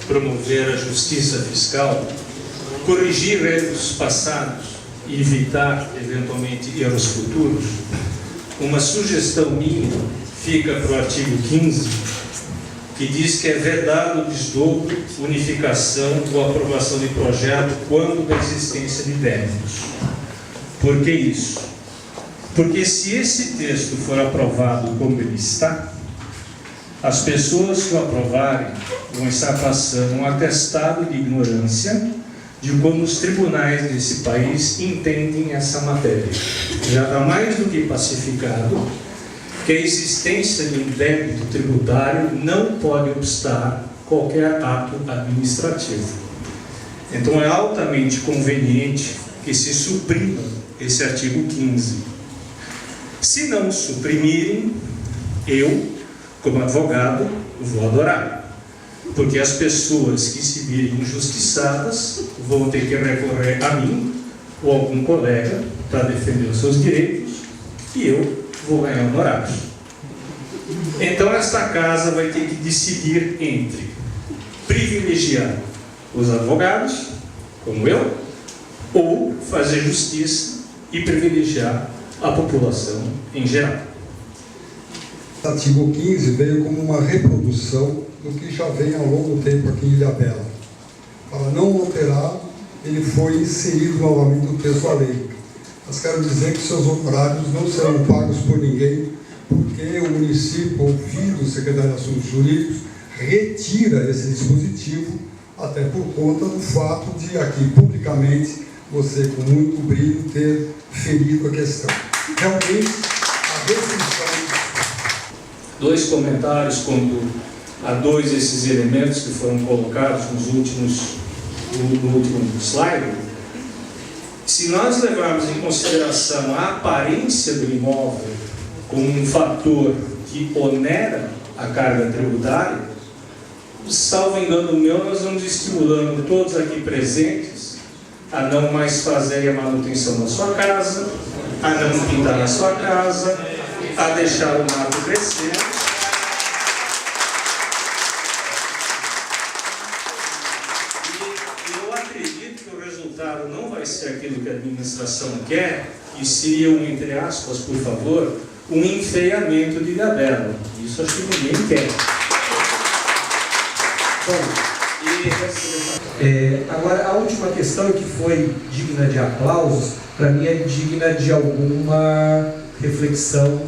Promover a justiça fiscal, corrigir erros passados e evitar, eventualmente, erros futuros. Uma sugestão minha fica para o artigo 15, que diz que é vedado o desdobro, unificação ou aprovação de projeto quando da existência de débitos. Por que isso? Porque se esse texto for aprovado como ele está, as pessoas que o aprovarem vão estar passando um atestado de ignorância de como os tribunais desse país entendem essa matéria. Já está mais do que pacificado que a existência de um débito tributário não pode obstar qualquer ato administrativo. Então é altamente conveniente que se suprima esse artigo 15. Se não suprimirem, eu, como advogado, vou adorar. Porque as pessoas que se virem injustiçadas vão ter que recorrer a mim ou a algum colega para defender os seus direitos e eu vou ganhar honorários. Então esta casa vai ter que decidir entre privilegiar os advogados, como eu, ou fazer justiça e privilegiar a população em geral. O artigo 15 veio como uma reprodução do que já vem há longo tempo aqui em Ilhabela. Para não alterar, ele foi inserido novamente no texto da lei. Mas quero dizer que seus honorários não serão pagos por ninguém, porque o município, ouvido o secretário de Assuntos Jurídicos, retira esse dispositivo, até por conta do fato de aqui publicamente você, com muito brilho, ter ferido a questão. Realmente, a restrição... Dois comentários quando há dois desses elementos que foram colocados no último slide. Se nós levarmos em consideração a aparência do imóvel como um fator que onera a carga tributária, salvo engano meu, nós vamos estimulando todos aqui presentes a não mais fazerem a manutenção da sua casa, a não pintar a sua casa, a deixar o mato crescer. E eu acredito que o resultado não vai ser aquilo que a administração quer, que seria entre aspas, por favor, um enfeiamento de Ilhabela. Isso acho que ninguém quer. Bom, agora a última questão que foi digna de aplausos, para mim é digna de alguma reflexão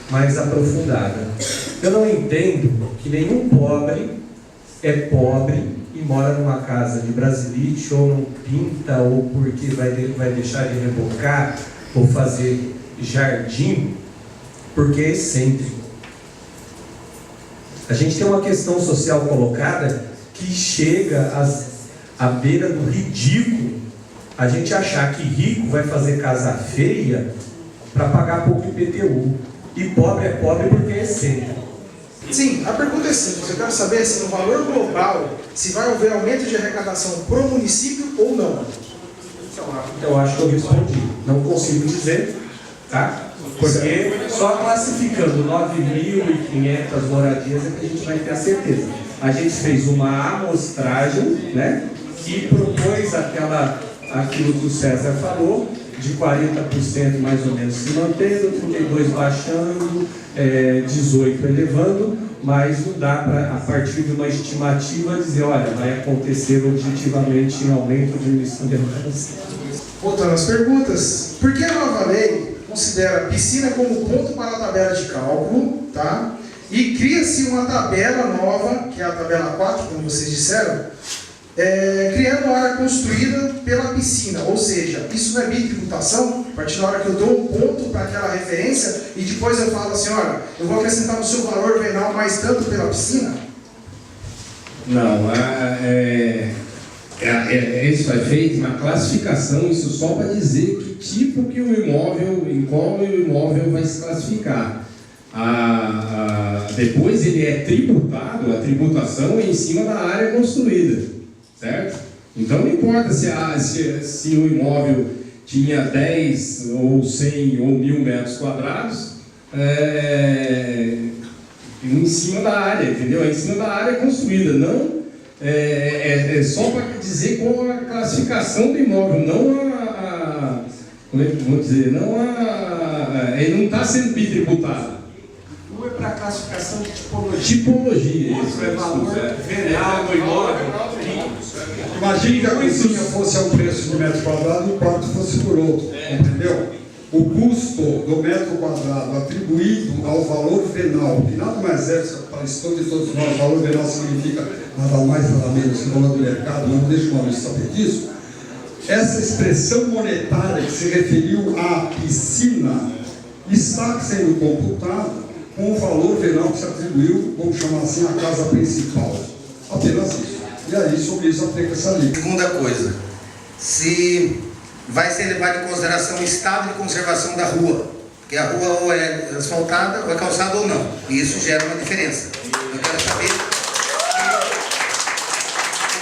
mais aprofundada. Eu não entendo que nenhum pobre é pobre e mora numa casa de brasilite ou não pinta ou porque vai deixar de rebocar ou fazer jardim porque é excêntrico. A gente tem uma questão social colocada que chega à beira do ridículo. A gente achar que rico vai fazer casa feia para pagar pouco IPTU. E pobre é pobre porque é excêntrico. Sim, a pergunta é simples. Eu quero saber se no valor global, se vai haver aumento de arrecadação para o município ou não. Eu acho que eu respondi. Não consigo dizer, tá? Porque só classificando 9.500 moradias é que a gente vai ter a certeza. A gente fez uma amostragem, né, que propôs aquilo que o César falou, de 40% mais ou menos se mantendo, 32% baixando, 18% elevando, mas não dá para, a partir de uma estimativa, dizer, olha, vai acontecer objetivamente um aumento de emissão de arrecadação. Voltando às perguntas, por que a nova lei considera a piscina como ponto para a tabela de cálculo, tá? E cria-se uma tabela nova, que é a tabela 4, como vocês disseram, criando a área construída pela piscina, ou seja, isso não é bitributação? A partir da hora que eu dou um ponto para aquela referência e depois eu falo assim, olha, eu vou acrescentar no seu valor venal mais tanto pela piscina? Não, isso é feito uma classificação, isso só para dizer que tipo que o imóvel, em qual o imóvel vai se classificar. depois ele é tributado, a tributação é em cima da área construída, certo? Então não importa se o imóvel tinha 10 ou 100 ou 1000 metros quadrados, em cima da área, entendeu? É em cima da área construída, não é só para dizer qual a classificação do imóvel, não como é que vou dizer, ele não está sendo bitributado. Um é para classificação de tipologia. Tipologia, Outro é valor venal do imóvel. Imagine que a cozinha fosse a um preço de metro quadrado e o quarto fosse por outro, entendeu? O custo do metro quadrado atribuído ao valor venal, que nada mais é, para estudo de todos nós, valor venal significa nada mais, nada menos que o valor do mercado, não deixa o nome saber disso. Essa expressão monetária que se referiu à piscina está sendo computada com o valor venal que se atribuiu, vamos chamar assim, à casa principal. Apenas isso. E aí, sobre isso, aplica essa lei. Segunda coisa, se vai ser levado em consideração o estado de conservação da rua, porque a rua ou é asfaltada, ou é calçada ou não, e isso gera uma diferença. Eu quero saber se o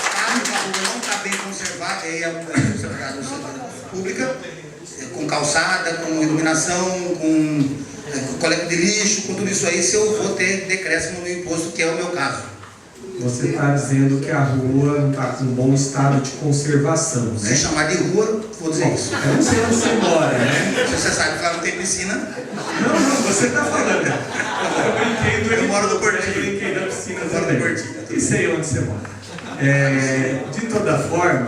estado da rua não está bem conservado, aí é uma pública, com calçada, com iluminação, com coleta de lixo, com tudo isso aí, se eu vou ter decréscimo no imposto, que é o meu caso. Você está dizendo que a rua não está com um bom estado de conservação, né? Se chamar de rua, vou dizer isso. Eu não sei onde você mora, né? Se você sabe que lá não tem piscina. Não, você está falando. Eu moro no Portinho. Eu brinquei da piscina Eu moro no também. Portinho. E sei onde você mora. De toda forma,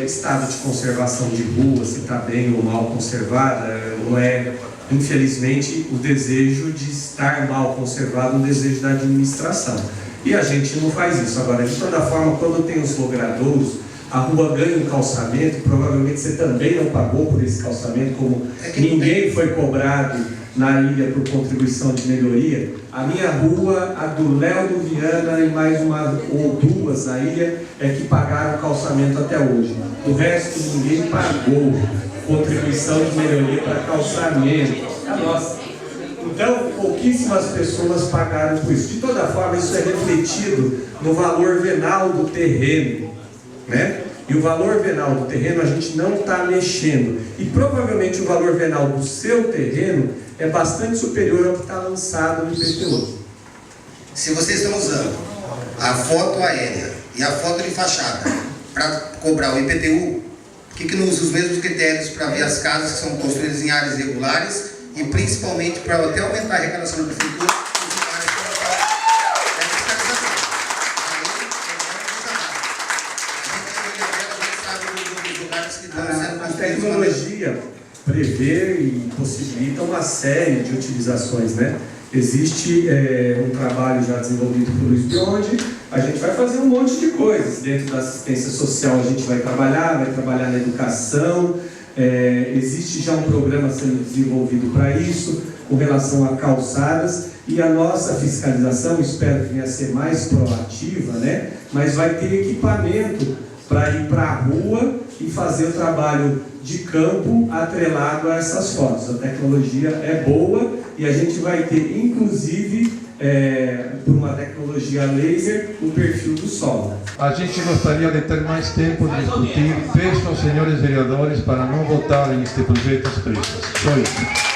estado de conservação de rua, se está bem ou mal conservada, não é, infelizmente, o desejo de estar mal conservado, um desejo da administração. E a gente não faz isso. Agora, de toda forma, quando tem os logradouros, a rua ganha um calçamento, provavelmente você também não pagou por esse calçamento, como ninguém foi cobrado na ilha por contribuição de melhoria. A minha rua, a do Léo do Viana e mais uma ou duas na ilha é que pagaram o calçamento até hoje. O resto ninguém pagou contribuição de melhoria para calçamento. É nossa. Então, pouquíssimas pessoas pagaram por isso. De toda forma, isso é refletido no valor venal do terreno, né? E o valor venal do terreno a gente não está mexendo. E provavelmente o valor venal do seu terreno é bastante superior ao que está lançado no IPTU. Se vocês estão usando a foto aérea e a foto de fachada para cobrar o IPTU, por que não usa os mesmos critérios para ver as casas que são construídas em áreas regulares e principalmente para até aumentar a arrecadação da prefeitura? A tecnologia prevê e possibilita uma série de utilizações, né? Existe um trabalho já desenvolvido por Luiz Biondi, a gente vai fazer um monte de coisas. Dentro da assistência social a gente vai trabalhar na educação, existe já um programa sendo desenvolvido para isso, com relação a calçadas, e a nossa fiscalização, espero que venha a ser mais proativa, né? Mas vai ter equipamento para ir para a rua e fazer o trabalho de campo atrelado a essas fotos. A tecnologia é boa e a gente vai ter, inclusive, por uma tecnologia laser, o perfil do solo. A gente gostaria de ter mais tempo de discutir. Peço aos senhores vereadores para não votarem este projeto às pressas. Só isso.